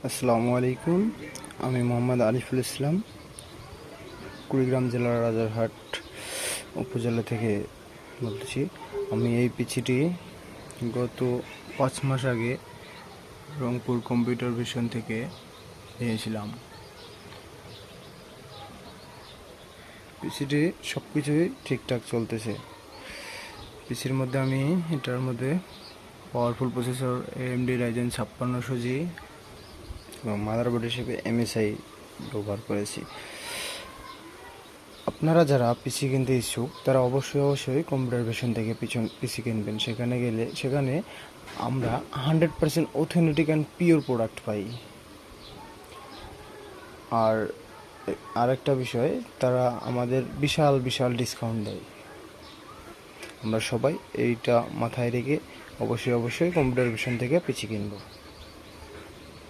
আসসালামু আলাইকুম। আমি মোহাম্মদ আরিফুল ইসলাম, কুড়িগ্রাম জেলার রাজারহাট উপজেলা থেকে বলতেছি। আমি এই পিসিটি গত 5 মাস আগে রংপুর কম্পিউটার ভিশন থেকে নিয়েছিলাম। পিসিটি সব কিছুই ঠিকঠাক চলতেছে। পিসির মধ্যে এটার মধ্যে powerful processor AMD Ryzen 5600G এবং মাদারবোর্ড হিসেবে MSI ব্যবহার করেছি। আপনারা যারা পিসি কিনতে ইচ্ছুক তারা অবশ্যই কম্পিউটার ভিশন থেকে পিসি কিনবেন। সেখানে আমরা 100% অথেন্টিক অ্যান্ড পিওর প্রোডাক্ট পাই। আর আরেকটা বিষয়, তারা আমাদের বিশাল ডিসকাউন্ট দেয়। আমরা সবাই এইটা মাথায় রেখে অবশ্যই কম্পিউটার ভিশন থেকে পিসি কিনবো।